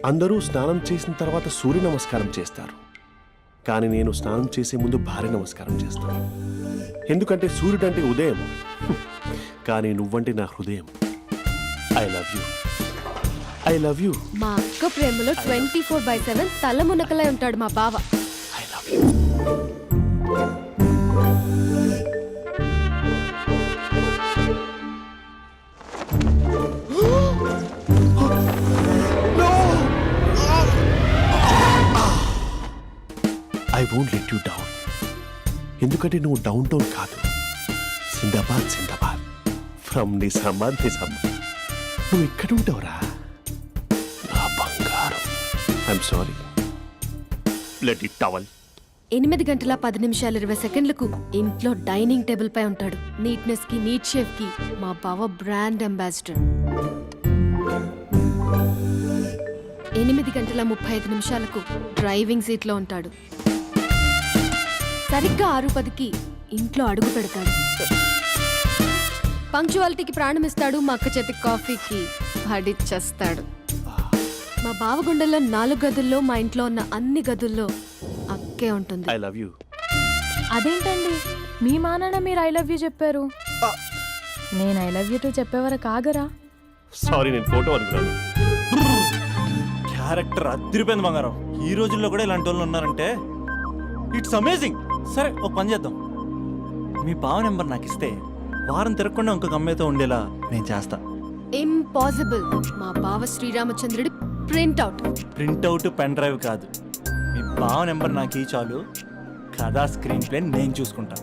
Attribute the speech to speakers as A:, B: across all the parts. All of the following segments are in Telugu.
A: అందరూ స్నానం చేసిన తర్వాత సూర్య నమస్కారం చేస్తారు, కానీ నేను స్నానం చేసే ముందు భార్య నమస్కారం చేస్తాను. ఎందుకంటే సూర్యుడు అంటే ఉదయం, కానీ నువ్వంటే నా హృదయం. I love you, I love you.
B: మా అక్క ప్రేమలో 24/7 తల మునకలై ఉంటాడు మా బావ.
A: I love you. I won't let you down. ఎందుకంటే నువ్వు డౌన్ టౌన్ కాదు, జిందాబాద్ జిందాబాద్ ఫ్రమ్ నిజామాబాద్ నిజామాబాద్. నువ్వు ఇక్కడ ఉంటావురా నా బంగారం. I'm sorry, let it towel.
B: 8 గంటల 10 నిమిషాలు 20 సెకండ్లకు ఇంట్లో డైనింగ్ టేబుల్ పై ఉంటాడు. నీట్నెస్ కి, నీట్ షేఫ్ కి మా బావ బ్రాండ్ అంబాసిడర్. 8 గంటల 35 నిమిషాలకు డ్రైవింగ్ సీట్ లో ఉంటాడు. సరిగ్గా 6:10కి ఇంట్లో అడుగు పెడతాడు. పంక్చువాలిటీకి ప్రాణమిస్తాడు. మా అక్క చేతి కాఫీకి పడిచ్చేస్తాడు. మా బావ గుండెల్లో 4 గదుల్లో, మా ఇంట్లో ఉన్న అన్ని గదుల్లో అక్కే ఉంటుంది.
A: I love you.
C: అదేంటండి మీ మానాన్న మీరు ఐ లవ్ యూ చెప్పారు, నేను ఐ లవ్ యూ టు చెప్పేవరకు ఆగరా?
A: సారీ, నేను ఫోటో అనుకున్నాను.
D: క్యారెక్టర్ అదిరిపోయింది బంగారం. ఈ రోజుల్లో కూడా ఇలాంటి వాళ్ళు ఉన్నారంటే ఇట్స్ అమేజింగ్. సరే ఒక పని చేద్దాం, మీ బావ నెంబర్ నాకు ఇస్తే వారం తిరగకుండా ఇంకొక అమ్మాయితో ఉండేలా నేను చేస్తా.
B: ఇంపాసిబుల్. మా బావ శ్రీరామచంద్రుడి ప్రింట్అవుట్.
D: ప్రింట్అవుట్ పెన్ డ్రైవ్ కాదు, మీ బావ నెంబర్ నాకు ఈ చాలు. కథా స్క్రీన్ ప్లే నేను చూసుకుంటా.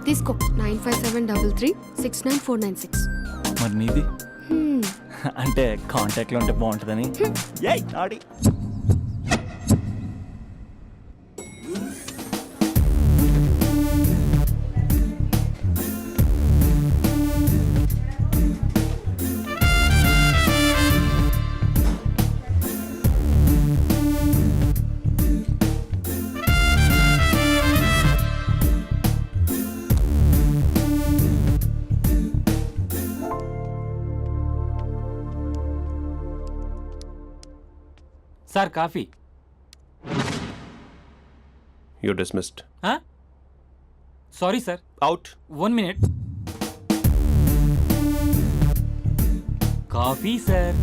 B: తీసుకో. 9573369496.
D: మరి నీది అంటే కాంటాక్ట్లో ఉంటే బాగుంటుందని. ఏయ్ ఆడి
E: sir coffee.
A: You dismissed.
E: Sorry sir.
A: Out.
E: 1 minute. Coffee sir.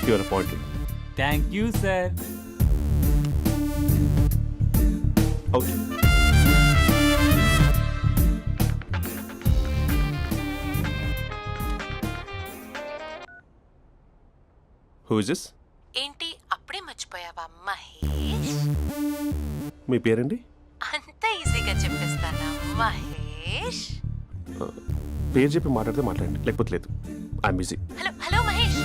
A: You are appointed.
E: Thank you sir.
A: Out. Who is this?
F: ఏంటి అప్పుడే మర్చిపోయావా మహేష్?
A: మీ పేరండి?
F: అంత ఈజీగా చెప్పేస్తానా మహేష్?
A: పేరు చెప్పి మాట్లాడితే మాట్లాడండి, లేకపోతే లేదు. I'm busy.
F: Hello hello Mahesh.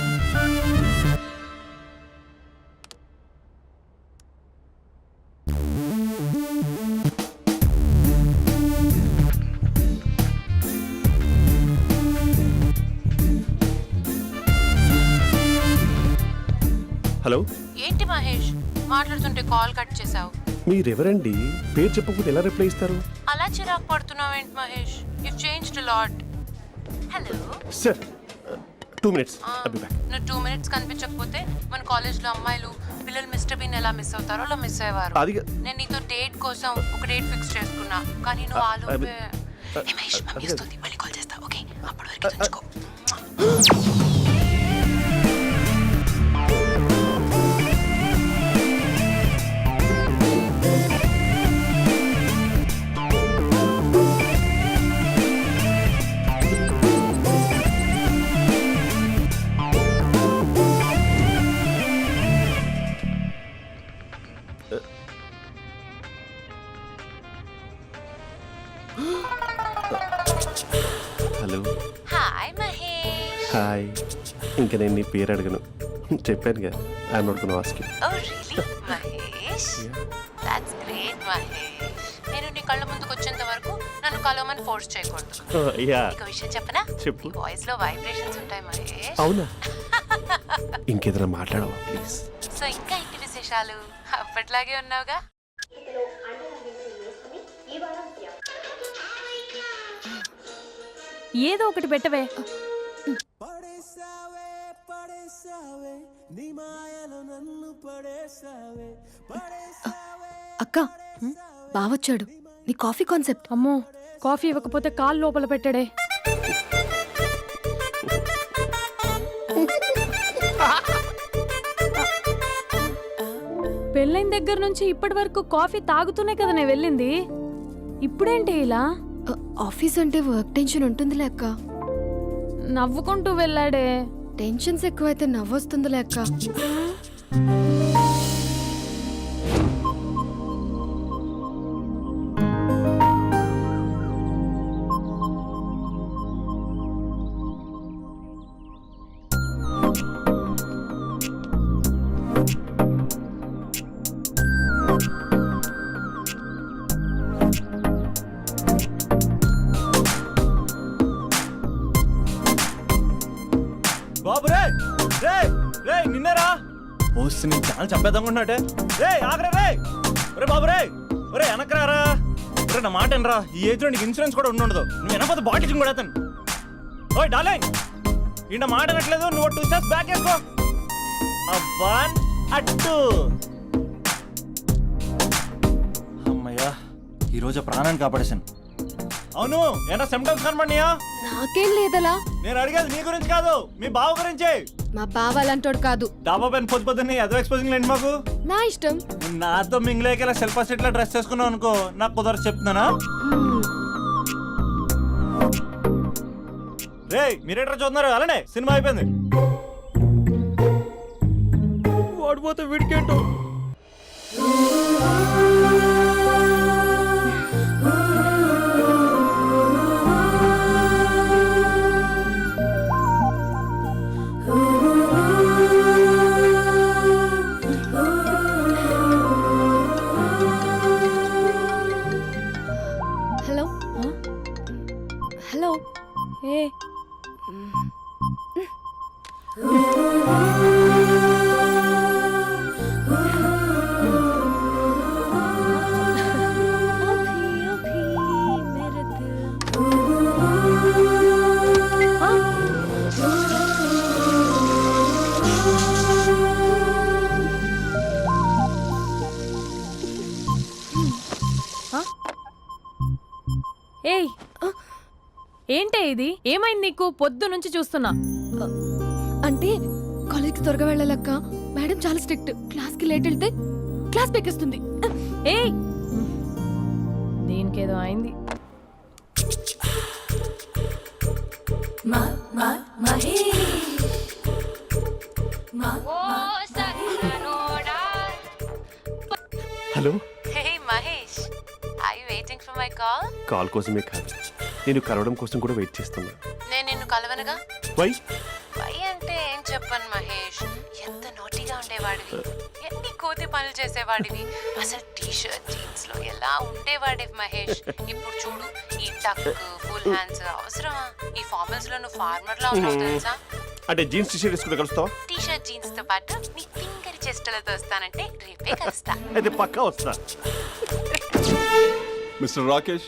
A: Hello.
F: ఏంటి మహేష్ మాట్లాడుతుంటే కాల్ కట్ చేసావు?
A: మీరెవరండి? పేరు చెప్పకపోతే ఎలా రిప్లై ఇస్తారు?
F: అలా చిరాకు పడుతున్నావేంటి Mahesh? You changed a lot. Hello
A: sir, 2 minutes. I'll be back.
F: నువ్వు 2 minutes కనిపించకపోతే మన కాలేజ్లో అమ్మాయిలు పిల్లలు మిస్టర్ బీన్ ఎలా మిస్ అవుతారో అలా మిస్ అయ్యేవారు. నేను నీతో డేట్ కోసం ఒక డేట్ ఫిక్స్ చేసుకున్నా, కానీ నువ్వు ఆలోపే. మహేష్ మమ్మీ వస్తుంది, మళ్ళీ కాల్ చేస్తా. ఓకే, అప్పటి వరకు ఉంచుకో.
A: హలో.
F: హాయ్ మహేష్.
A: హాయ్. ఇంకా నేను నీ పేరు అడగను, చెప్పానుగా. I'm not gonna ask you.
F: Oh really Mahesh? That's great Mahesh. నేను నీ కళ్ళ ముందుకు వచ్చేంత వరకు నన్ను కలవమని ఫోర్స్ చేయకూడదు. ఒక విషయం చెప్పనా?
A: చెప్పు.
F: వాయిస్ లో వైబ్రేషన్స్ ఉంటాయి మహేష్.
A: అవునా? ఇంకేదైనా మాట్లాడవా ప్లీజ్?
F: సో ఇంకా ఇంటి విశేషాలు? అప్పట్లాగే ఉన్నావుగా?
C: ఏదో ఒకటి పెట్టవే.
B: అక్క బావొచ్చాడు. నీ కాఫీ కాన్సెప్ట్.
C: అమ్మో, కాఫీ ఇవ్వకపోతే కాలు లోపల పెట్టడే. పెళ్ళైన దగ్గర నుంచి ఇప్పటి వరకు కాఫీ తాగుతూనే కదా నేను వెళ్ళింది. ఇప్పుడేంటి ఇలా?
B: ఆఫీస్ అంటే వర్క్ టెన్షన్ ఉంటుందిలే అక్క.
C: నవ్వుకుంటూ వెళ్ళాడే.
B: టెన్షన్స్ ఎక్కువైతే నవ్వొస్తుందిలే అక్క.
D: బాబు రే రే రే నిన్నేరా ఓసి నీ చాలా చంపేద్దామనుకుంటున్నాటే. రే ఆగరా రే. ఒరే బాబు రే. ఒరే వెనకరారా. ఒరే నా మాట ఎనరా. ఈ ఏజ్లో నీకు ఇన్సూరెన్స్ కూడా ఉండదు. నువ్వు వెనకపోతే బాటిల్ కూడా అతను. ఓయ్ డార్లింగ్, ఈయన మాట అనట్లేదు. నువ్వు 2 స్టెప్స్ బ్యాక్ వేసుకో. వన్ అట్టు. అమ్మయ్యా, ఈరోజు ప్రాణాన్ని కాపాడేశాను. అవును, ఏమన్నా సిమ్టమ్స్ కనబడినాయా?
B: నాకేం లేదలా.
D: నేను అడిగేది నీ గురించి కాదు, మీ బావ గురించి.
B: మా బావ అలాంటోడు కాదు.
D: డాబా పైన పొద్దున్నే ఎదో ఎక్స్పోజింగ్ లేండి మాకు.
B: నా ఇష్టం.
D: నాతో మింగిలేక సెల్ఫ్ సెట్ లా డ్రెస్ చేసుకున్నావు అనుకో, నాకు కుదరదు చెప్తున్నానా. రే మీరేట్రా చూస్తున్నారు? అలానే సినిమా అయిపోయింది. వాడిపోతే వీడికేంటో.
B: Hello hello.
C: ఏ ఏయ్, ఏంటే ఇది? ఏమైంది నీకు? పొద్దు నుంచి చూస్తున్నా.
B: అంటే కాలేజ్కి త్వరగా వెళ్ళాలక్క. మేడం చాలా స్ట్రిక్ట్. క్లాస్కి లేట్ వెళ్తే క్లాస్ పెక్కిస్తుంది.
C: ఏయ్, దీనికేదో అయింది.
A: Hello.
F: Hey Mahesh, I waiting for my call.
A: Call కోసమే కాదు, నేను కలవడం కోసం కూడా వెయిట్ చేస్తున్నా.
F: నేను నిన్ను కలవనుగా.
A: వై?
F: వై అంటే ఏం చెప్పను మహేష్. ఎంత నోటిగా ఉండేవాడివి, ఎన్ని కోతి పనులు చేసేవాడివి. అసలు టీ షర్ట్ జీన్స్ లో ఎలా ఉండేవాడివి మహేష్. ఇప్పుడు చూడు, ఈ టక్ ఫుల్ హ్యాండ్స్ అవసరమా? ఈ ఫార్మల్స్ లో నువ్వు ఫార్మర్ లా ఉన్నావు తెలుసా.
A: అంటే జీన్స్ టీ షర్ట్ వేసుకుంటే కలుస్తావా?
F: టీ షర్ట్ జీన్స్ తో పాటు నీ ఫింగర్ చెస్టలతో వస్తానంటే రేపే కలుస్తా.
A: అయితే పక్కా వస్తా.
G: Mister Rakesh,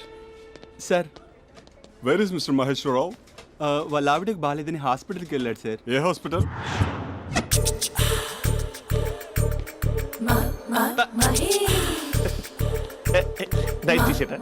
H: sir,
G: where is mister Maheshwararao?
H: వాళ్ళ ఆవిడకి బాగాలేదని హాస్పిటల్కి వెళ్ళాడు సార్.
G: ఏ హాస్పిటల్?
A: Night T shirt.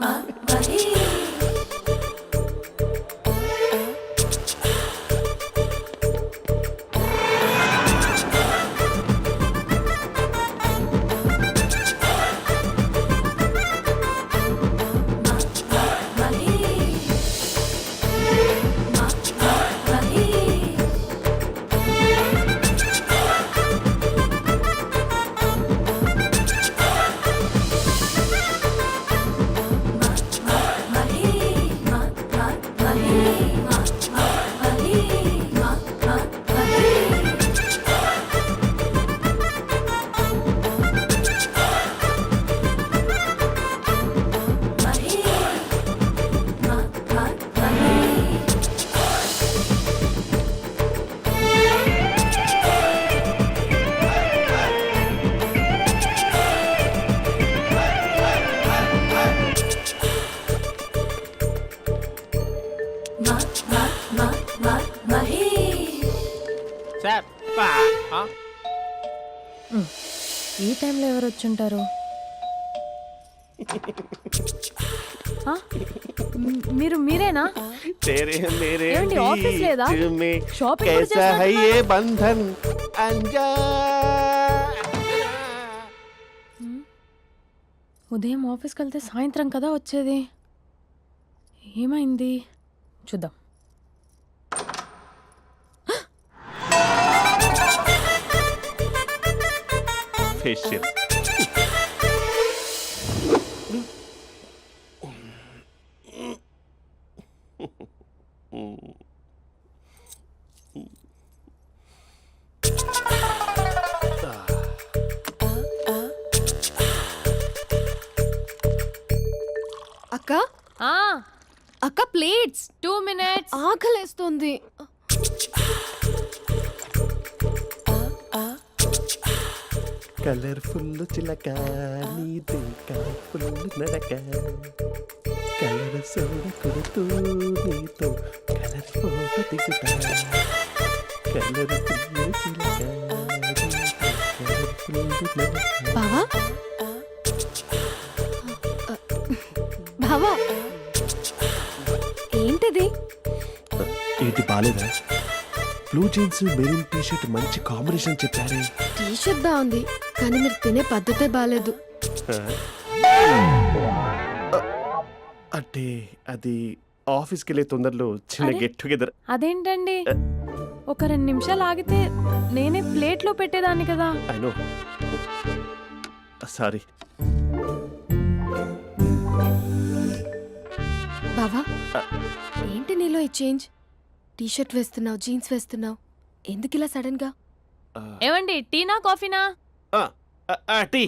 C: టైంలో ఎవరు వచ్చుంటారు? ఆ? మీరేనా?
A: तेरे मेरे
C: ఏమండి, ఆఫీస్ లేదా?
A: बीच में
C: షాపింగ్ కూడా
A: कैसा है
C: చేసినట్టున్నారు?
A: ये बंधन अंजा
C: ఉదయం ఆఫీస్కి వెళ్తే సాయంత్రం కదా వచ్చేది. ఏమైంది చూద్దాం.
A: फेशियल
B: అక్క
C: ఆ,
B: అక్క ప్లేట్స్
C: 2 minutes.
B: ఆకలేస్తుంది.
A: కలర్ఫుల్ చిలక నీదే కలర్ఫుల్ నడక కలర్ సోడ కొడుతూ నీతో కలర్ ఫోటో దిగుతా కలర్ఫుల్ చిలక కలర్ఫుల్ నడక.
B: బావా బావా ఏంటిది?
A: ఏంటి బాలేదా? Blue jeans maroon T shirt మంచి కాంబినేషన్ చెప్పారే.
B: టీ షర్ట్ బాగుంది కానీ మీరు తినే పద్ధతే బాగాలేదు.
A: అంటే అది ఆఫీస్కి వెళ్ళే తొందరలో చిన్న
C: అరే.
A: Get together.
C: అదేంటండి, ఒక 2 నిమిషాలు ఆగితే నేనే ప్లేట్లో పెట్టేదాన్ని కదా.
A: I know, sorry.
B: బావా ఏంటి నీలో ఈ చేంజ్? టీ షర్ట్ వేస్తున్నావు, జీన్స్ వేస్తున్నావు, ఎందుకు ఇలా సడన్ గా?
C: ఏమండి, టీనా కాఫీనా?
A: టీ.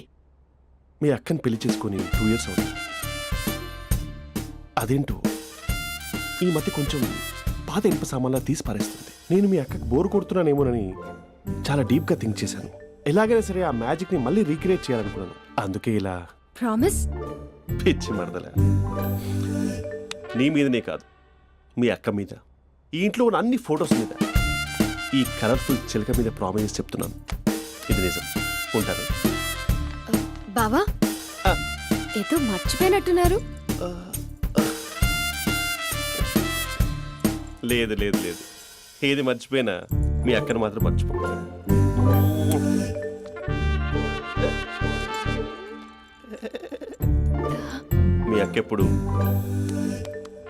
A: మీ అక్కని పెళ్లి చేసుకొని 2 years అవుతుంది. అదేంటో ఈ మధ్య కొంచెం పాత ఇనుప సామాన్లా తీసి పారేస్తుంది. నేను మీ అక్కకి బోరు కొడుతున్నానేమోనని చాలా డీప్గా థింక్ చేశాను. ఎలాగైనా సరే ఆ మ్యాజిక్ని మళ్ళీ రీక్రియేట్ చేయాలనుకున్నాను. అందుకే ఇలా.
B: ప్రామిస్?
A: పిచ్చి మరదల, నీ మీదనే కాదు, మీ అక్క మీద, ఈ ఇంట్లో ఉన్న అన్ని ఫొటోస్ మీద, ఈ కలర్ఫుల్ చిలక మీద ప్రామిస్ చెప్తున్నాను. ఇది నిజం. ఉంటాను.
B: బావా
A: ఆ.
B: ఏదో మర్చిపోయినట్టున్నారు.
A: లేదు లేదు లేదు, ఏది మర్చిపోయినా మీ అక్కను మాత్రం మర్చిపో. మీ అక్క ఎప్పుడు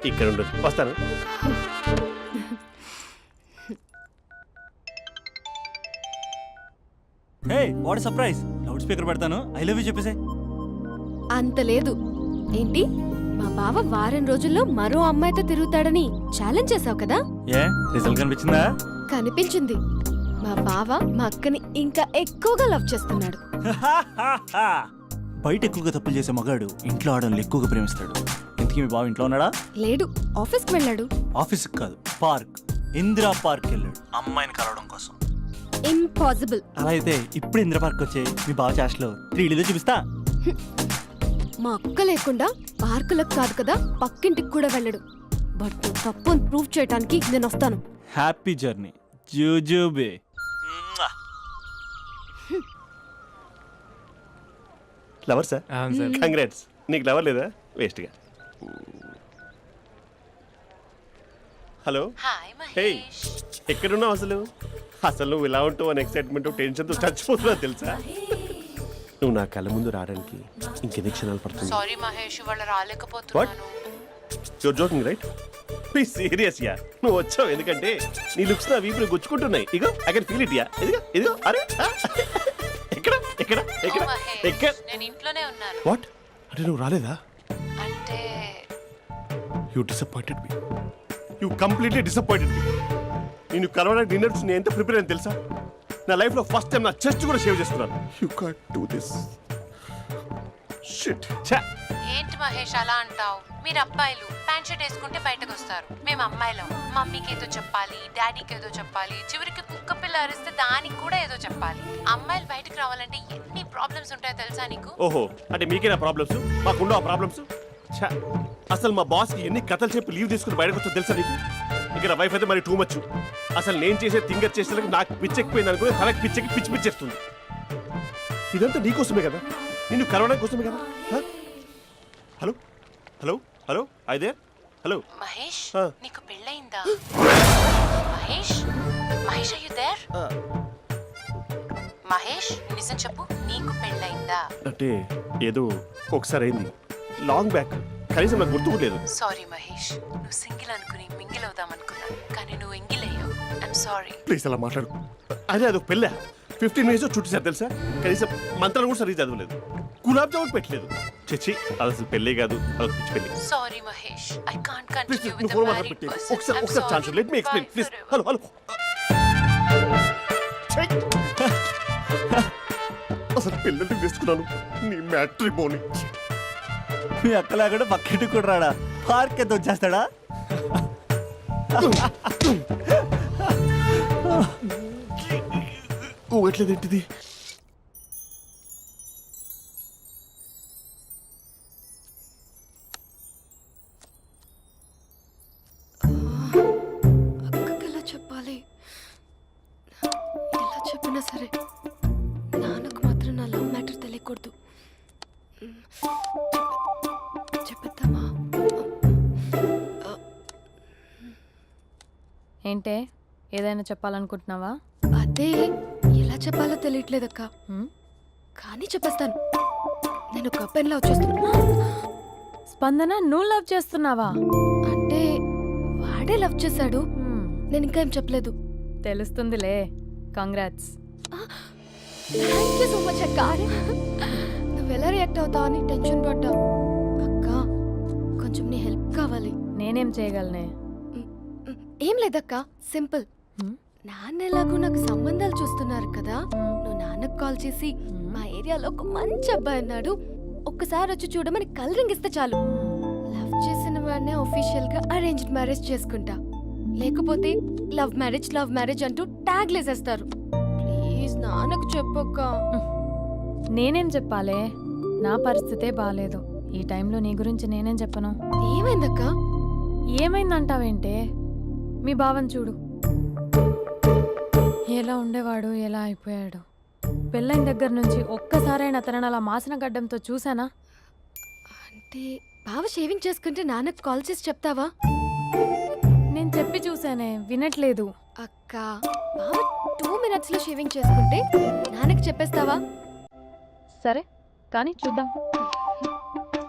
A: ఇక్కడ ఉండదు. వస్తాను.
D: Hey what surprise. Loud speaker పెడతాను, ఐ లవ్ యూ చెప్పేసే.
B: అంత లేదు. ఏంటి, మా బావ వారం రోజుల్లో మరో అమ్మాయితో తిరుగుతాడని ఛాలెంజ్ చేసావు కదా?
D: ఏ రిజల్ట్ కనిపించిందా?
B: కనిపించింది. మా బావ మా అక్కని ఇంకా ఎక్కువగా లవ్ చేస్తున్నాడు.
D: బయట ఎక్కువగా తప్పులు చేసే మగాడు ఇంట్లో ఆడవాళ్ళు ఎక్కువగా ప్రేమిస్తాడు. ఇంతకీ మీ బావ ఇంట్లో ఉన్నాడా?
B: లేడు, ఆఫీస్కి వెళ్ళాడు.
D: ఆఫీస్కి కాదు, పార్క్, ఇందిరా పార్క్ వెళ్ళాడు అమ్మాయిని కలవడం కోసం.
B: ఇంపాసిబుల్.
D: అలా అయితే ఇప్పుడు ఇందిరా పార్క్ వచ్చే మీ బావ చాష్లో 3Dలో చూపిస్తా.
B: మా అక్క లేకుండా పార్కులకు కాదు కదా పక్కింటికి కూడా వెళ్ళడు. బట్ నువ్వు తప్పు అని ప్రూవ్ చేయడానికి నేను వస్తాను.
D: హ్యాపీ జర్నీ జూజూబే.
A: Lover sir, congrats. నీకు లవర్ లేదా? వేస్ట్గా. హలో.
F: Hi
A: hey,
F: Mahesh.
A: ఎక్కడున్నావు అసలు? అసలు నువ్వు ఇలా ఉంటావు అని ఎక్సైట్మెంట్ టెన్షన్తో చచ్చిపోతున్నావు తెలుసా? నువ్వు నా కళ్ళ ముందు రావడానికి ఇంకెన్ని క్షణాలు పడుతుంది?
F: సారీ మహేష్, ఇవాళ రాలేకపోతున్నాను.
A: Your joking right? Please serious ya. నువ్వు వచ్చావు ఎందుకంటే నీ లుక్స్ నా వీపులు గుచ్చుకుంటున్నాయి. ఇగో I can feel it ya. ఇదిగో ఇదిగో. అరే ఎక్కడ ఎక్కడ ఎక్కడ
F: ఓ మహేష్,
A: ఎక్కడ?
F: నేను ఇంట్లోనే ఉన్నాను.
A: వాట్ అంటే నువ్వు రాలేదా?
F: అంటే
A: you disappointed me. You completely disappointed me. నేను కలవడానికి డిన్నర్స్ నేను ఎంత ప్రిపేర్ అని తెలుసా? నా లైఫ్లో ఫస్ట్ టైం నా చెస్ట్ కూడా సేవ్ చేసుకున్నాను. You can't do this. Shit. ఛా.
F: ఏంటి మహేష్ అలా అంటావు? మీరు అబ్బాయిలు ప్యాంట్ షర్ట్ వేసుకుంటే బయటకు వస్తారు. మేము అమ్మాయిలం మమ్మీకి ఏదో చెప్పాలి, డాడీకి ఏదో చెప్పాలి, చివరికి కుక్క పిల్ల అరిస్తే దానికి కూడా ఏదో చెప్పాలి. అమ్మాయిలు బయటకు రావాలంటే ఎన్ని ప్రాబ్లమ్స్ ఉంటాయో తెలుసా నీకు?
A: ఓహో, అంటే మీకేనా ప్రాబ్లమ్స్? మాకుండా ప్రాబ్లమ్స్? ఛా. అసలు మా బాస్కి ఎన్ని కథలు చెప్పి లీవ్ తీసుకుని బయటకు వచ్చో తెలుసా నీకు? ఇక్కడ వైఫ్ అయితే మరి టూ మచ్. అసలు నేను చేసే థింగర్ చేసేందుకు నాకు పిచ్చెక్కిపోయింది అనుకుని తనకు పిచ్చెక్కి పిచ్చి పిచ్చేస్తుంది. ఇదంతా నీకోసమే కదా, నిన్ను కరోనా కోసమే కదా. హ? హలో హలో హలో అయితే హలో.
F: మహేష్
A: ఆ.
F: నీకు పెళ్ళయిందా? Mahesh Mahesh are you there? మహేష్ నిజం చెప్పు, నీకు పెళ్ళయిందా?
A: అంటే ఏదో ఒకసారి అయింది, లాంగ్ బ్యాక్, కనీసం నాకు గుర్తు కూడా లేదు.
F: సారీ మహేష్, నువ్వు సింగిల్ అనుకుని మింగిల్ అవుదాం అనుకున్నా, కానీ నువ్వు ఎంగిల్ అయ్యావు. I'm sorry.
A: ప్లీజ్ అలా మాట్లాడు. అదే అదొక పెళ్ళా, 15 మినిట్స్ చుట్టూ సార్ తెలుసా, కనీసం మంత్రాలు కూడా సరిగ్గా చదవలేదు, గులాబ్ జామున్ పెట్టలేదు. చచ్చి అది అసలు పెళ్ళే కాదు, అదొక పిచ్చి పెళ్ళి.
F: Sorry Mahesh, I can't
A: please
F: continue
A: నువ్వు
F: విత్
A: ఫోన్
F: ద
A: మాట్లాడి
F: మ్యారీడ్
A: పెట్టి
F: పర్సన్.
A: ఒకసారి ఒకసారి chance let me explain please. Hello hello. అసలు పెళ్ళంటే తీసుకున్నాను నీ మ్యాట్రిమోని.
D: మీ అక్కలాగడ పక్కింటి కూడా రాడా, పార్క్ ఎంత వచ్చేస్తాడా?
A: ఊగట్లేదేంటిది?
B: అక్కకి ఎలా చెప్పాలి? ఎలా చెప్పినా సరే నాన్నకు మాత్రం నా లవ్ మ్యాటర్ తెలియకూడదు. చెప్పేద్దామా?
C: ఏంటే ఏదైనా చెప్పాలనుకుంటున్నావా?
B: అదే ఎలా చెప్పాలో తెలియట్లేదక్క,
C: హ్మ్?
B: కానీ చెప్పేస్తాను. నేను ఒక అబ్బాయిలా వచ్చేస్తున్నా.
C: స్పందన నువ్వు లవ్ చేస్తున్నావా?
B: అంటే వాడే లవ్ చేశాడు,
C: హ్మ్,
B: నేను ఇంకా ఏం చెప్పలేదు.
C: తెలుస్తుందిలే. Congrats.
B: Thank you so much అక్క. నువ్వు ఎలా రియాక్ట్ అవుతావు అని టెన్షన్ పడ్డా. అక్క కొంచెం నీ హెల్ప్ కావాలి.
C: నేనేం చేయగలనే?
B: ఏం లేదక్క, సింపుల్.
C: హ్మ్?
B: నాన్న ఎలాగో నాకు సంబంధాలు చూస్తున్నారు కదా, నువ్వు నాన్నకు కాల్ చేసి మా ఏరియాలో ఒక మంచి అబ్బాయి ఉన్నాడు, ఒక్కసారి వచ్చి చూడమని కలరింగ్ ఇస్తే చాలు. లవ్ చేసిన వాడినే ఒఫీషియల్ గా అరేంజ్డ్ మ్యారేజ్ చేసుకుంటా, లేకపోతే లవ్ మ్యారేజ్ అంటూ ట్యాగ్ లేసేస్తారు. ప్లీజ్ నాన్నకు చెప్పక్క.
C: నేనేం చెప్పాలే? నా పరిస్థితే బాగాలేదు. ఈ టైంలో నీ గురించి నేనేం చెప్పను?
B: ఏమైందక్క?
C: ఏమైందంటావేంటే? మీ భావం చూడు, ఎలా ఉండేవాడు, ఎలా అయిపోయాడు. పెళ్ళైన దగ్గర నుంచి ఒక్కసారైనా తనని అలా మాసిన గడ్డంతో చూసానా?
B: అంటే బావ షేవింగ్ చేసుకుంటే నాన్నకు కాల్ చేసి చెప్తావా?
C: నేను చెప్పి చూసానే, వినట్లేదు.
B: అక్క బావ 2 minutes లో షేవింగ్ చేసుకుంటే నాన్నకి చెప్పేస్తావా?
C: సరే కానీ చూద్దాం.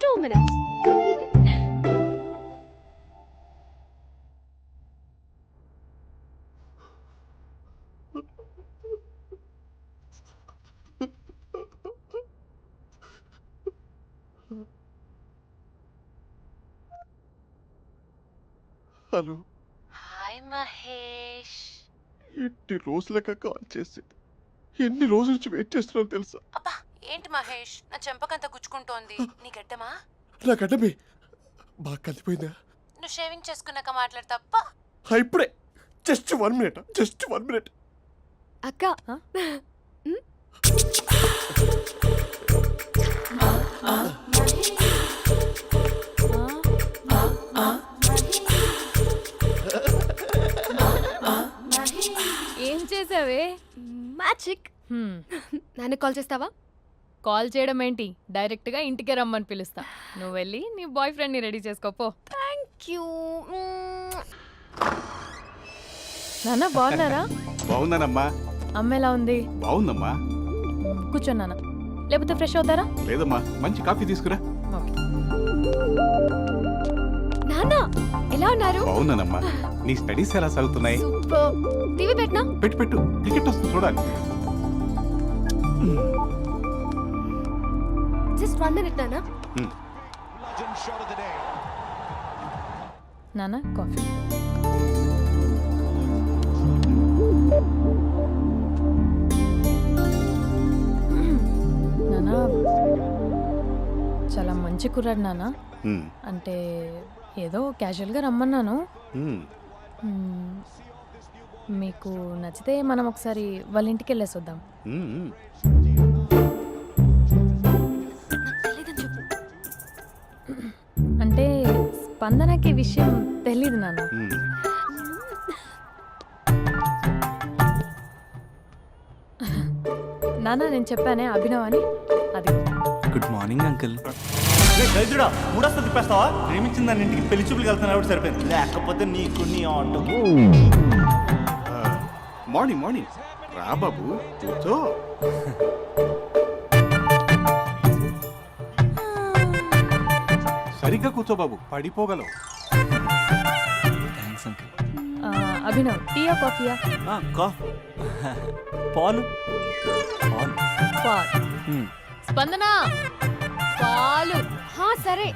B: 2 minutes.
A: హలో.
F: హాయ్ మహేష్.
A: ఎన్ని రోజులక కాల్ చేసింది, ఎన్ని రోజుల నుంచి వెయిట్ చేస్తున్నాను తెలుసా?
F: అబ్బా ఏంటి మహేష్, నా చెంపకంత గుచ్చుకుంటోంది. నీ గడ్డమా?
A: నా గడ్డమే బాగా కలిపోయిందా?
F: నువ్వు షేవింగ్ చేసుకున్నాక మాట్లాడు తప్ప.
A: ఇప్పుడే జస్ట్ 1 minute.
B: అక్క
C: ఏం చేసావే?
B: మ్యాజిక్. నాన్న కాల్ చేస్తావా?
C: కాల్ చేయడం ఏంటి, డైరెక్ట్గా ఇంటికే రమ్మని పిలుస్తా. నువ్వు వెళ్ళి నీ బాయ్ ఫ్రెండ్ని రెడీ చేసుకోపో.
B: Thank you.
C: నాన్న బాగున్నారా?
H: బాగున్నానమ్మా.
C: అమ్మ ఎలా ఉంది?
H: బాగుందమ్మా.
C: కూర్చోను నాన్న, లేకపోతే ఫ్రెష్ అవుతారా?
H: లేదమ్మా, మంచి కాఫీ తీసుకురా.
C: ఓకే.
B: నాన్న ఎలా ఉన్నారు?
H: బాగున్నానమ్మా. నీ స్టడీస్ ఎలా సాగుతున్నాయి?
B: సూపర్. టీవీ పెట్టనా?
H: పెట్టు, క్రికెట్ వస్తుంది చూడాలి.
B: జస్ట్ 1 minute నాన్న.
C: నాన్న కాఫీ. నాన్న చాలా మంచి కుర్రాడు నాన్న. అంటే ఏదో క్యాజువల్గా రమ్మన్నాను. మ్మ్. మీకు నచ్చితే మనం ఒకసారి వాళ్ళ ఇంటికి వెళ్ళేసి వద్దాం.
B: నాకు తెలీదని చెప్పు.
C: అంటే స్పందనకి విషయం తెలీదు నాన్న. నాన్న నేను చెప్పానే అభినవ్ అని అది
E: గుడ్ మార్నింగ్ అంకుల్.
D: దరిద్రుడా మూడొస్తా తిప్పేస్తావా? ప్రేమించిన దాని ఇంటికి పెళ్లి చూపులకు వెళ్తాను కాబట్టి సరిపోయింది, లేకపోతే నీకు నీ ఆటో.
H: మార్నింగ్ మార్నింగ్ రా బాబు కూర్చో. సరిగ్గా కూర్చో బాబు, పడిపోగలవు.
E: Thanks uncle.
C: అభినవ్ టీయా కాఫీయా?
D: పాలు
C: పాల్. స్పందన పాలు.
B: హా సరే.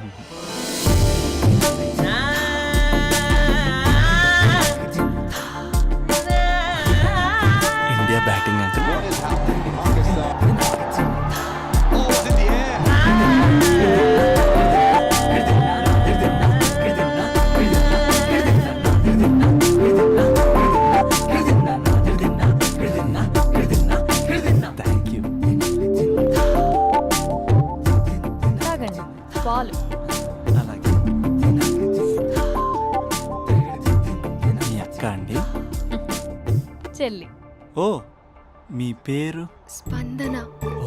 E: India batting uncle. Thank you.
C: తాగండి పాలు.
E: అలాగే. మీ అక్క అండి?
C: చెల్లి.
E: ఓ మీ పేరు?
B: స్పందన.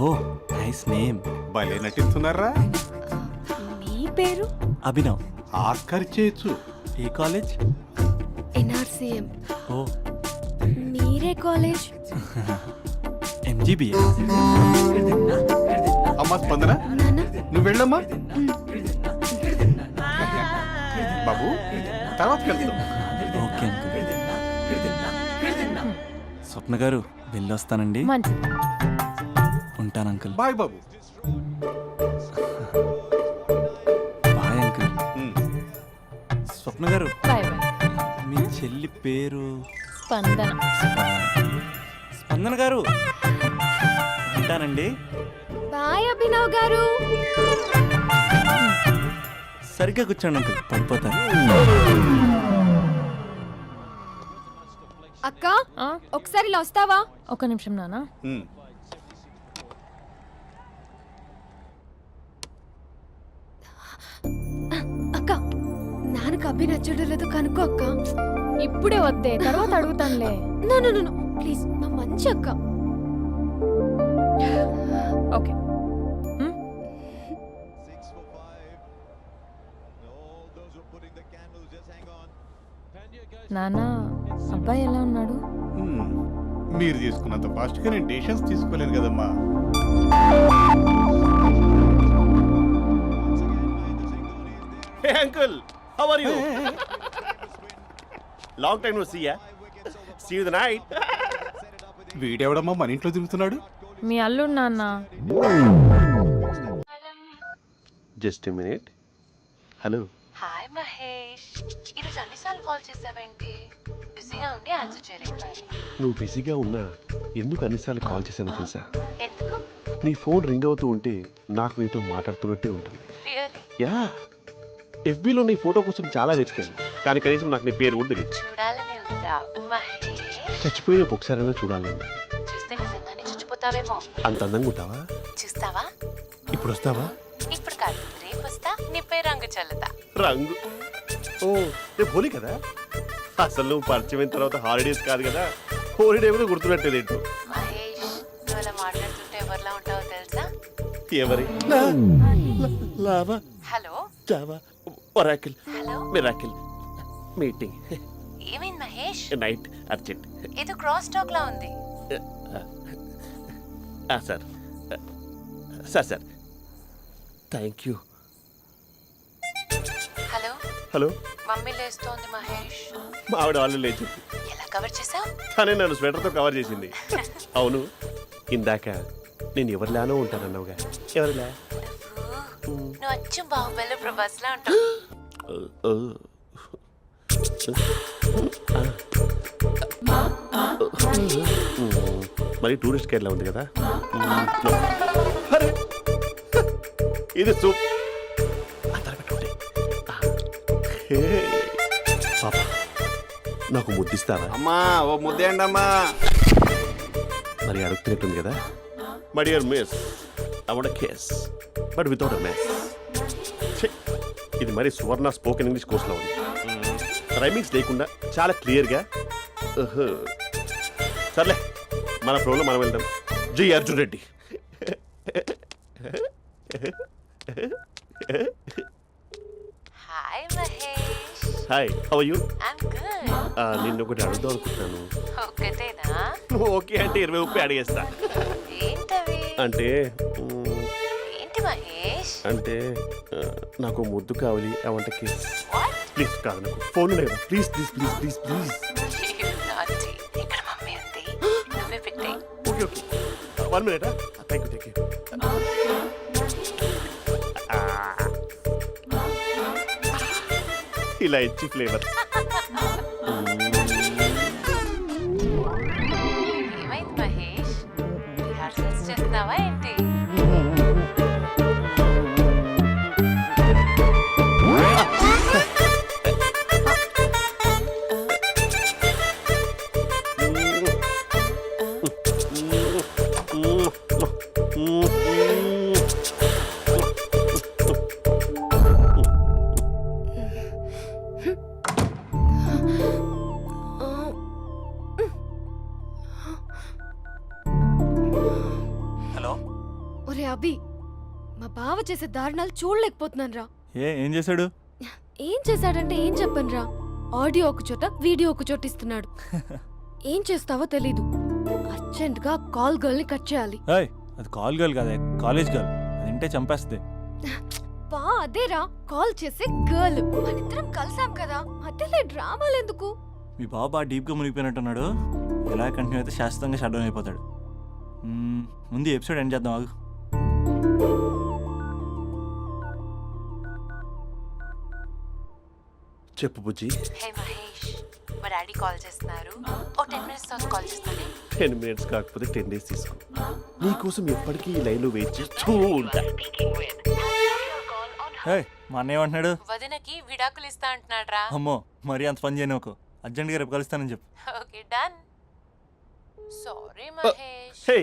E: ఓ నైస్ నేమ్.
H: భలే నటిస్తున్నారా?
B: మీ పేరు?
E: అభినవ్.
H: ఆస్కర్ చేయొచ్చు.
E: ఏ కాలేజ్?
B: ఎన్ఆర్సీఎం.
E: ఓ
B: మీరే కాలేజ్?
E: ఎంజీబీఏ.
H: అమ్మా స్పందన
B: నాన్న
H: నువ్వు వెళ్ళమ్మా. బాబు తర్వాత వెళ్తాం.
E: Okay uncle. స్వప్న గారు వెళ్ళొస్తానండి.
C: మంచిది.
E: ఉంటాను అంకుల్.
H: బాయ్ బాబు.
E: Bye uncle.
H: ఉమ్.
E: స్వప్న గారు
C: బాయ్ బాయ్.
E: మీ చెల్లి పేరు?
C: స్పందన.
E: స్పందన గారు ఉంటానండి.
B: బాయ్ అభినవ్ గారు.
E: సరిగ్గా కూర్చోండి అంకుల్, పడిపోతారు.
B: అక్క
C: ఆ?
B: ఒకసారి ఇలా వస్తావా?
C: ఒక్క నిమిషం నాన్న.
H: ఉమ్.
B: అక్క నాన్నకు అభి నచ్చడం లేదో కనుక్కో అక్క.
C: ఇప్పుడే వద్దే, తర్వాత అడుగుతానులే.
B: నో నో నో ప్లీజ్, నా మంచి అక్క.
C: ఓకే. నాన్న అబ్బాయి ఎలా ఉన్నాడు?
H: ఉమ్. మీరు తీసుకున్నంత ఫాస్ట్గా నేను డెసిషన్స్ తీసుకోలేను కదమ్మా.
A: Hey uncle, how are you? Long time no see ya. See you the night.
H: వీడెవడమ్మా మన ఇంట్లో తిరుగుతున్నాడు?
C: మీ అల్లుడు నాన్న.
A: Just a minute. Hello.
F: Hi Mahesh, ఈరోజు అన్నిసార్లు కాల్ చేసావేంటి? బిజీగా ఉండి ఆన్సర్ చేయలేకపోయాను.
A: నువ్వు బిజీగా ఉన్నా ఎందుకు అన్నిసార్లు కాల్ చేశానో తెలుసా?
F: ఎందుకు?
A: నీ ఫోన్ రింగ్ అవుతూ ఉంటే నాకు నీతో మాట్లాడుతున్నట్టే ఉంటుంది.
F: రియల్లీ?
A: యా, ఎఫ్బీలో నీ ఫోటో కోసం చాలా వెతికాను, కానీ కనీసం నాకు నీ పేరు కూడా తెలియదు.
F: చూడాలని ఉందా మహేష్?
A: చచ్చిపోయిన ఒకసారైనా చూడాలని.
F: చూస్తే నిజంగానే చచ్చిపోతావేమో.
A: అంత అందంగా ఉంటావా?
F: చూస్తావా?
A: ఇప్పుడు వస్తావా?
F: ఇప్పుడు కాదు, రేపు వస్తా, నీపై రంగు చల్లుతా.
A: రంగు? ఓ రేపు హోలీ కదా. అసలు నువ్వు పరిచయం అయిన తర్వాత హాలిడేస్ కాదు కదా, హోలిడే కూడా గుర్తుపెట్టేది ఏంటో.
F: మహేష్, నువ్వు అలా మాట్లాడుతుంటే ఎవరిలా ఉంటావో తెలుసా?
A: ఎవరి? Lava,
F: hello
A: java, oracle,
F: hello,
A: miracle, meeting,
F: ఏమైంది మహేష్?
A: Night, urgent.
F: ఏదో క్రాస్ టాక్ లా ఉంది.
A: Sir sir sir thank you.
F: Hello,
A: hello,
F: mummy లేస్తోంది మహేష్.
A: మా ఆవిడ వాళ్ళు లేచి
F: ఎలా కవర్ చేసావు?
A: తనే నన్ను స్వెటర్తో కవర్ చేసింది. అవును, ఇందాక నేను ఎవరిలానో ఉంటానన్నావుగా, ఎవరిలా?
F: నువ్వు అచ్చం బాహుబలి ప్రభాస్ లా ఉంటావు.
A: మరి టూరిస్ట్ గైడ్లా ఉంది కదా. అరే, ఇది సూప్. పాప, నాకు ముద్దిస్తావా?
H: అమ్మా ఓ ముద్దేయండి అమ్మా.
A: మరి అడుగుతున్నట్టుంది కదా. My dear miss, I want kiss but without a mess. ఇది మరి సువర్ణ స్పోకెన్ ఇంగ్లీష్ కోర్సులో ఉంది. రైమింగ్స్ లేకుండా చాలా క్లియర్గా. సర్లే, మన ఫ్లోలో మనం వెళ్దాం. జై Arjun Reddy.
F: Hi Mahesh.
A: Hi, how are you?
F: I'm good.
A: నిన్ను ఒకటి అడుగుదాం అనుకుంటున్నాను.
F: ఒకటేనా?
A: నువ్వు ఓకే అంటే 20 అడిగేస్తా.
F: ఏంటవి?
A: అంటే
F: ఏంటి మహేష్?
A: అంటే నాకు ముద్దు కావాలి అవంటకి.
F: వాట్?
A: ప్లీజ్ కాదు, నాకు ఫోన్ లేదా, please please please please please.
F: నాటి ఇక్కడ మమ్మీ ఉంది, నువ్వే పెట్టే.
A: Okay okay, 1 minute. Thank you. ఇలా ఇచ్చి ఫ్లేవర్.
F: ఏమైంది మహేష్? రిహార్సల్స్ చేస్తున్నావా ఏంటి?
E: హలో.
B: ఒరే అభి, మా బావ చేసే దారుణాలు చూడలేకపోతున్నాను రా.
D: ఏం చేశాడు?
B: ఏం చేశాడంటే ఏం చెప్పను రా. ఆడియో ఒక చోట, వీడియో ఒక చోట ఇస్తున్నాడు. ఏం చేస్తావో తెలీదు. అర్జెంట్ గా కాల్ గర్ల్ ని కట్ చేయాలి.
D: ఏయ్, అది కాల్ గర్ల్ కాదే, కాలేజ్ గర్ల్. అది వింటే చంపేస్తుంది.
B: బా అదేరా, కాల్ చేసే గర్ల్. మనిద్దరం కలిసాం కదా, మధ్యలో డ్రామాలు ఎందుకు?
D: మీ బాబు బాగా డీప్గా మునిగిపోయినట్టున్నాడు. ఎలా కంటిన్యూ అయితే శాశ్వతంగా షట్ డౌన్ అయిపోతాడు. ముందు ఎపిసోడ్ ఎండ్ చేద్దాం, ఆగు.
A: చెప్పు బుజ్జి.
F: హే మహేష్, మా డాడీ కాల్ చేస్తున్నారు. ఓ 10 minutes తర్వాత కాల్ చేస్తాను.
A: 10 minutes కాకపోతే 10 days తీసుకో. నీకోసం ఎప్పటికీ ఈ లైన్లో వెయిట్ చేస్తూ ఉంటా.
D: ఏయ్, మా అన్నయ్య ఏమంటున్నాడు?
F: వదినకి విడాకులు ఇస్తా అంటున్నాడు రా.
D: అమ్మో, మరీ అంత పని చేయను. ఒక అర్జెంట్గా రేపు కలుస్తానని చెప్పు.
F: Okay done. సారీ మహేష్.
A: హే,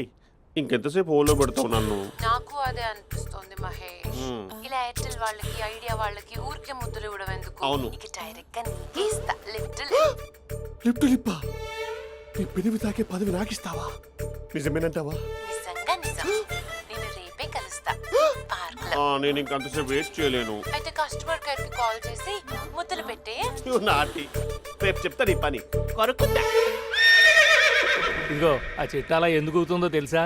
A: ఇంకెంతసేపు హోల్లో పెడతావు నన్ను?
F: నాకు అదే అనిపిస్తోంది మహేష్. ఇలా ఎయిర్టెల్ వాళ్ళకి, ఐడియా వాళ్ళకి ఊరికే ముద్దులు ఇవ్వడం ఎందుకు?
A: అవును.
F: నీకు డైరెక్ట్ గా నీకే ఇస్తా. లిటిల్
A: లిప్టు లిప్పా, నీ పెదవి తాకే పదవి నాకిస్తావా? నిజమేనంటావా?
F: నిజంగా నిజం. నేను రేపే కలుస్తా పార్క్ లో.
A: నేను ఇంకంతసేపు వెయిట్ చేయలేను.
F: అయితే కస్టమర్ కేర్ కి కాల్ చేసి ముద్దులు పెట్టే.
A: నువ్వు నాటి, రేపు చెప్తా నీ పని. కొరుకుందా.
I: ఇదిగో ఆ చెట్టు అలా ఎందుకు అవుతుందో తెలుసా?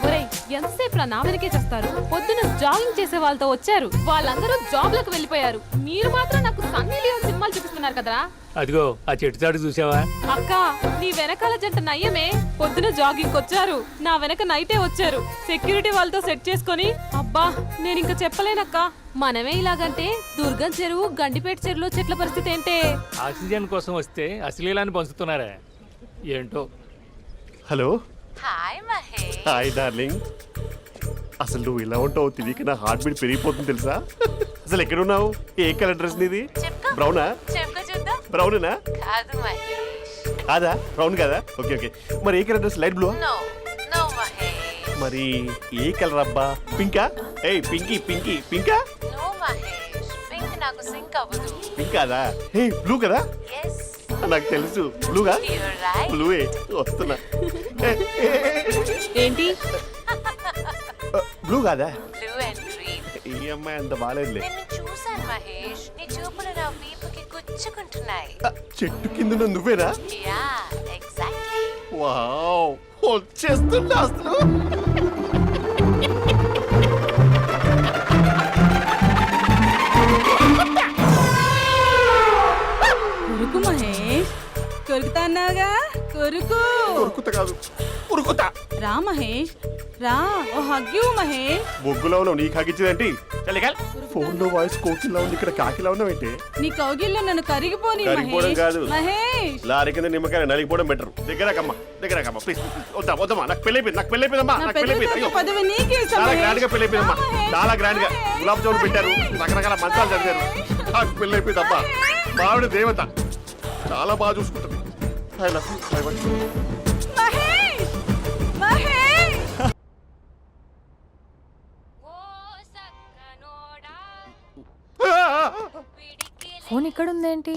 C: ఒరేయ్, ఎంతసేపు నా వెనకే చేస్తారు? పొద్దున జాగింగ్ చేసే వాళ్ళతో వచ్చారు, వాళ్ళందరూ జాబ్లకు వెళ్ళిపోయారు. మీరు మాత్రం నాకు సన్నీ లియోన్ సినిమాలు చూపిస్తున్నారు కదరా.
I: అదిగో ఆ చెట్టు చాటు చూసావా?
C: అక్క, నీ వెనకాల జంట నయ్యమే. పొద్దున జాగింగ్ వచ్చారు, నా వెనక నైటే వచ్చారు. సెక్యూరిటీ వాళ్ళతో సెట్ చేసుకొని, అబ్బా నేను ఇంకా చెప్పలేనక్క. మనమే ఇలాగంటే దుర్గం చెరువు, గండిపేట చెరువులో చెట్ల పరిస్థితి ఏంటే?
I: ఆక్సిజన్ కోసం వస్తే అశ్లీలాన్ని పంచుతున్నారా ఏంటో.
A: Hello.
F: Hi Mahesh.
A: Hi darling. అసలు నువ్వు ఇలా ఉంటావు తెలియక నా హార్ట్ బీట్ పెరిగిపోతుంది తెలుసా? అసలు ఎక్కడున్నావు? ఏ కలర్ డ్రెస్ నీది?
F: చెప్పుకో.
A: బ్రౌనా?
F: చెప్పుకో చూద్దాం.
A: బ్రౌనేనా?
F: కాదు మహేష్.
A: కాదా? బ్రౌన్ కదా? Okay okay. మరి ఏ colour dress? Light blue?
F: No no Mahesh.
A: మరి ఏ కలర్ అబ్బా? పింకా? ఏయ్ పింకీ పింకీ పింకా?
F: నో మహేష్, పింక్ నాకు సింక్ అవ్వదు.
A: పింక్ కాదా? ఏ బ్లూ కదా?
F: ఎస్,
A: నాకు తెలుసు. బ్లూగా?
F: You're right.
A: బ్లూవే వస్తున్నా.
C: ఏంటి?
A: బ్లూ కాదా?
F: Blue and green.
A: ఈ అమ్మాయి అంత బాగాలేదులే.
F: నిన్ను చూశాను మహేష్, నీ చూపులు నా వీపుకి గుచ్చుకుంటున్నాయి.
A: చెట్టు కింద నువ్వేనా?
F: Yeah exactly.
A: వావ్, వచ్చేస్తున్నా అసలు.
J: కొరుకు మహేష్, కొరుకుతా అన్నావుగా, కొరుకు.
A: ఉరుకుతా కాదు, ఉరుకుతా.
J: రా మహేష్, రా. ఓ హగ్గు మహేష్.
A: బొగ్గులో ఉన్నావు, నీకు హగిచ్చేదేంటి? ఫోన్ లో వాయిస్ కోకిలా ఉంది, ఇక్కడ కాకిలా ఉన్నావు ఏంటి?
J: నీ కౌగిల్లో నన్ను కరిగిపోని
A: కరిగిపోవడం
J: మహేష్.
A: కాదు.
J: మహేష్,
A: లారీ కింద నిమ్మకాయ నలిగిపోవడం బెటర్. దగ్గరకమ్మా ప్లీజ్. వద్దా వద్దమ్మా, నాకు పెళ్ళైపోయిందమ్మా,
J: నా
A: నాకు
J: పెద్ద
A: పెళ్ళైపోయింది. అయ్యో,
J: పదవి నీకే ఇస్తా
A: చాలా
J: మహేష్.
A: గ్రాండ్ గా పెళ్ళైపోయిందమ్మా,
J: రా మహేష్,
A: చాలా గ్రాండ్ గా.
J: మహేష్.
A: గులాబ్ జామున్ పెట్టారు, రకరకాల మంచాలు చదివారు. నాకు పెళ్ళైపోయిందమ్మా. మావిడ దేవత, చాలా బాగా చూసుకుంటుంది. I love you. I want you.
J: Mahesh, Mahesh.
C: Phone ఇక్కడ ఉందేంటి?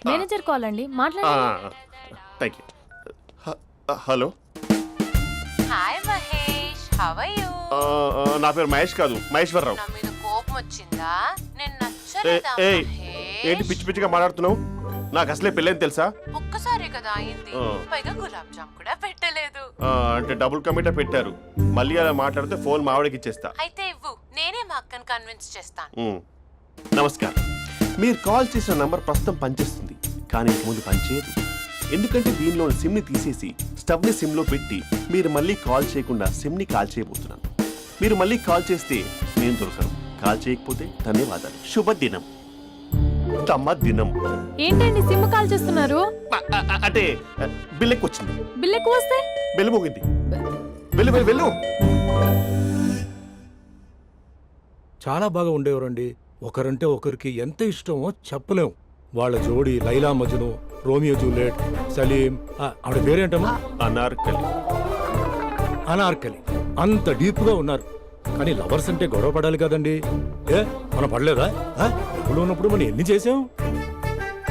C: మేనేజర్ కాల్ అండి, మాట్లాడండి.
A: Thank you. హలో.
F: హాయ్ హవయ్యూ
A: నా పేరు మహేష్ కాదు మహేశ్వరరావు.
F: నా మీద కోపం వచ్చిందా? నేను
A: ఏ-
F: నచ్చలేదా
A: ఏయ్,
F: మహేష్?
A: ఏంటి పిచ్చి పిచ్చిగా మాట్లాడుతున్నావు? నాకు అసలే పెళ్ళని తెలుసా?
F: ఒక్కసారి కదా అయింది,
A: ఆ.
F: పైగా గులాబ్ జామ్ కూడా పెట్టలేదు.
A: అంటే డబుల్ కమిటా పెట్టారు. మళ్ళీ అలా మాట్లాడితే ఫోన్ మా ఆవిడకి ఇచ్చేస్తా.
F: అయితే ఇవ్వు, నేనే మా అక్కని కన్విన్స్ చేస్తాను.
A: నమస్కారం. మీరు కాల్ చేసిన నంబర్ ప్రస్తుతం పనిచేస్తుంది, కానీ ఇంక ముందు పనిచేయదు. ఎందుకంటే దీనిలో సిమ్ ని తీసేసి స్టవ్ ని సిమ్ లో పెట్టి మీరు మళ్ళీ కాల్ చేయకుండా సిమ్ ని కాల్ చేయబోతున్నాను. మీరు మళ్ళీ కాల్ చేస్తే నేను దొరకను, కాల్ చేయకపోతే ధన్యవాదాలు. శుభదినం. తమ దినం.
C: ఏంటండి సిమ్ కాల్ చేస్తున్నారు?
A: అంటే బిల్ ఎక్కువ వచ్చింది.
C: బిల్ ఎక్కువ వస్తే
A: బెల్లు మోగింది. వెళ్ళు వెళ్ళు వెళ్ళు.
K: చాలా బాగా ఉండేవారండి. ఒకరంటే ఒకరికి ఎంత ఇష్టమో చెప్పలేం. వాళ్ళ జోడి లైలా మజ్ను, రోమియో జూలియట్, సలీం, ఆవిడ పేరేంటమ్మా?
A: అనార్కలి.
K: అనార్కలి. అంత డీప్ గా ఉన్నారు. కానీ లవర్స్ అంటే గొడవ పడాలి కదండి. మనం పడలేదా? ఎప్పుడు ఉన్నప్పుడు మనం ఎన్ని చేసాం?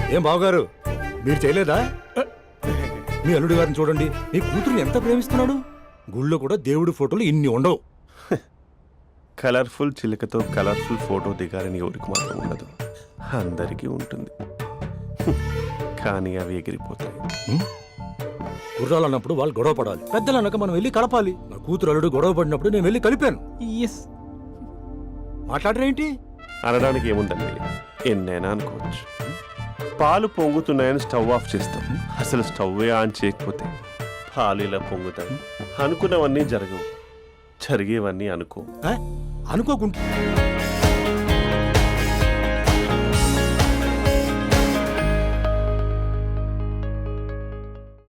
K: ఏం బావగారు, మీరు చేయలేదా? మీ అల్లుడి గారిని చూడండి, మీ కూతురుని ఎంత ప్రేమిస్తున్నాడు. గుళ్ళో కూడా దేవుడి ఫోటోలు ఇన్ని ఉండవు.
A: కలర్ఫుల్ చిలుకతో కలర్ఫుల్ ఫోటో దిగాలని ఎవరికి మాత్రం ఉండదు, అందరికీ ఉంటుంది. కానీ అవి ఎగిరిపోతాయి.
K: గుర్రాలు అన్నప్పుడు వాళ్ళు గొడవ పడాలి, పెద్దలు అన్నాక మనం వెళ్ళి కలపాలి. నా కూతురు అల్లుడు గొడవ పడినప్పుడు నేను వెళ్ళి కలిపాను. మాట్లాడరేంటి?
A: అనడానికి ఏముందండి, ఎన్నైనా అనుకోవచ్చు. పాలు పొంగుతున్నాయని స్టవ్ ఆఫ్ చేస్తాం, అసలు స్టవ్ ఆన్ చేయకపోతే పాలు ఇలా పొంగుతాయి. అనుకున్నవన్నీ జరగవు, జరిగేవన్నీ అనుకో.
K: అనుకోకుండా